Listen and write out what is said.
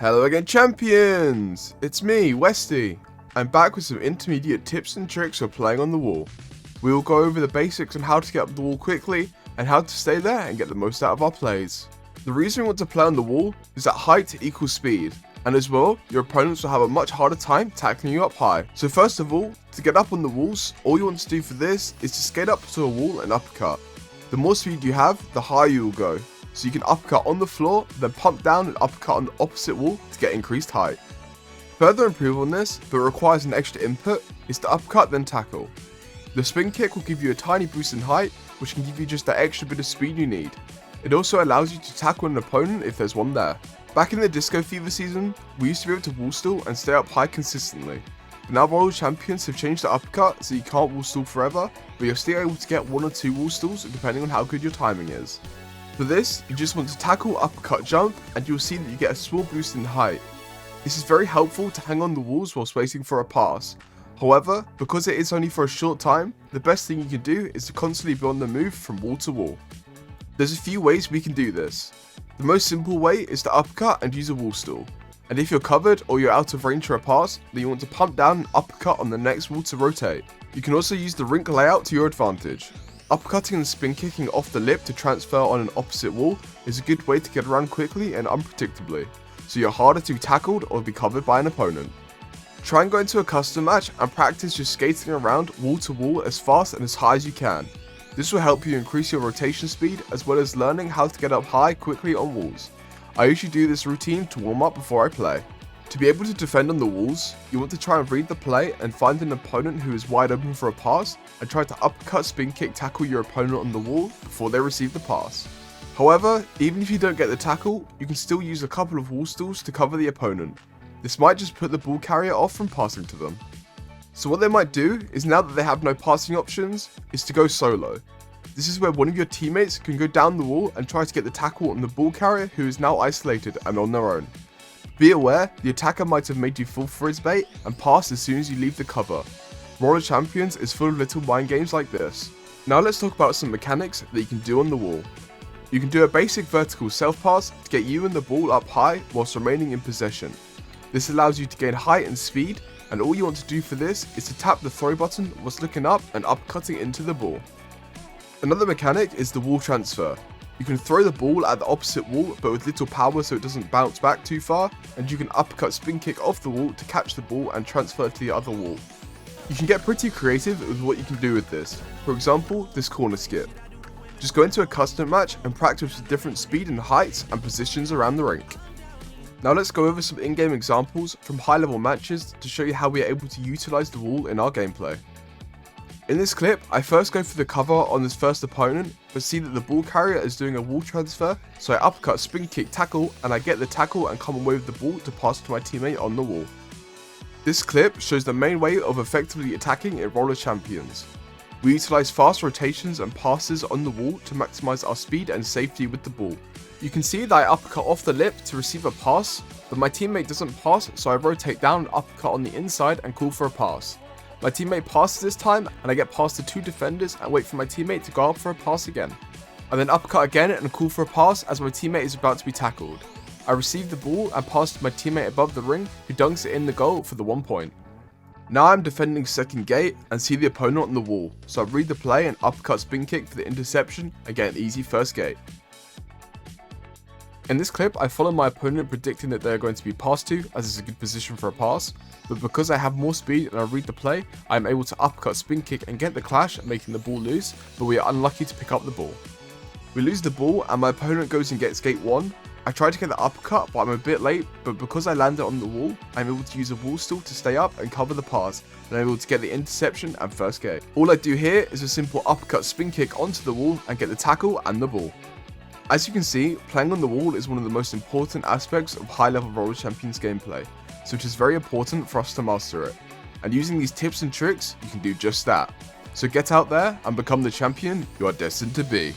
Hello again, champions! It's me, Westie. I'm back with some intermediate tips and tricks for playing on the wall. We will go over the basics on how to get up the wall quickly and how to stay there and get the most out of our plays. The reason we want to play on the wall is that height equals speed, and as well, your opponents will have a much harder time tackling you up high. So first of all, to get up on the walls, all you want to do for this is to skate up to a wall and uppercut. The more speed you have, the higher you will go. So you can uppercut on the floor, then pump down and uppercut on the opposite wall to get increased height. Further improve on this, but requires an extra input, is to uppercut then tackle. The spin kick will give you a tiny boost in height, which can give you just that extra bit of speed you need. It also allows you to tackle an opponent if there's one there. Back in the Disco Fever season, we used to be able to wall stall and stay up high consistently. But now World Champions have changed the uppercut so you can't wall stall forever, but you're still able to get 1 or 2 wall stalls depending on how good your timing is. For this, you just want to tackle, uppercut, jump, and you'll see that you get a small boost in height. This is very helpful to hang on the walls whilst waiting for a pass. However, because it is only for a short time, the best thing you can do is to constantly be on the move from wall to wall. There's a few ways we can do this. The most simple way is to uppercut and use a wall stall. And if you're covered or you're out of range for a pass, then you want to pump down and uppercut on the next wall to rotate. You can also use the rink layout to your advantage. Uppercutting and spin kicking off the lip to transfer on an opposite wall is a good way to get around quickly and unpredictably, so you're harder to be tackled or be covered by an opponent. Try and go into a custom match and practice just skating around wall to wall as fast and as high as you can. This will help you increase your rotation speed as well as learning how to get up high quickly on walls. I usually do this routine to warm up before I play. To be able to defend on the walls, you want to try and read the play and find an opponent who is wide open for a pass and try to uppercut, spin kick, tackle your opponent on the wall before they receive the pass. However, even if you don't get the tackle, you can still use a couple of wall stalls to cover the opponent. This might just put the ball carrier off from passing to them. So what they might do is, now that they have no passing options, is to go solo. This is where one of your teammates can go down the wall and try to get the tackle on the ball carrier who is now isolated and on their own. Be aware, the attacker might have made you fall for his bait and pass as soon as you leave the cover. Roller Champions is full of little mind games like this. Now let's talk about some mechanics that you can do on the wall. You can do a basic vertical self pass to get you and the ball up high whilst remaining in possession. This allows you to gain height and speed, and all you want to do for this is to tap the throw button whilst looking up and uppercutting into the ball. Another mechanic is the wall transfer. You can throw the ball at the opposite wall but with little power so it doesn't bounce back too far, and you can uppercut spin kick off the wall to catch the ball and transfer it to the other wall. You can get pretty creative with what you can do with this. For example, this corner skip. Just go into a custom match and practice with different speed and heights and positions around the rink. Now let's go over some in-game examples from high-level matches to show you how we are able to utilize the wall in our gameplay. In this clip, I first go for the cover on this first opponent, but see that the ball carrier is doing a wall transfer, so I uppercut, spin kick, tackle, and I get the tackle and come away with the ball to pass to my teammate on the wall. This clip shows the main way of effectively attacking in Roller Champions. We utilize fast rotations and passes on the wall to maximize our speed and safety with the ball. You can see that I uppercut off the lip to receive a pass, but my teammate doesn't pass, so I rotate down and uppercut on the inside and call for a pass. My teammate passes this time, and I get past the 2 defenders and wait for my teammate to go up for a pass again. I then uppercut again and call for a pass as my teammate is about to be tackled. I receive the ball and pass to my teammate above the ring, who dunks it in the goal for the 1 point. Now I'm defending second gate and see the opponent on the wall, so I read the play and uppercut spin kick for the interception and get an easy first gate. In this clip, I follow my opponent predicting that they are going to be passed to, as it's a good position for a pass, but because I have more speed and I read the play, I am able to uppercut, spin kick and get the clash, making the ball loose, but we are unlucky to pick up the ball. We lose the ball and my opponent goes and gets gate 1. I try to get the uppercut, but I'm a bit late, but because I landed on the wall, I'm able to use a wall stall to stay up and cover the pass, and I'm able to get the interception and first gate. All I do here is a simple uppercut, spin kick onto the wall and get the tackle and the ball. As you can see, playing on the wall is one of the most important aspects of high-level Roller Champions gameplay, so it is very important for us to master it. And using these tips and tricks, you can do just that. So get out there and become the champion you are destined to be.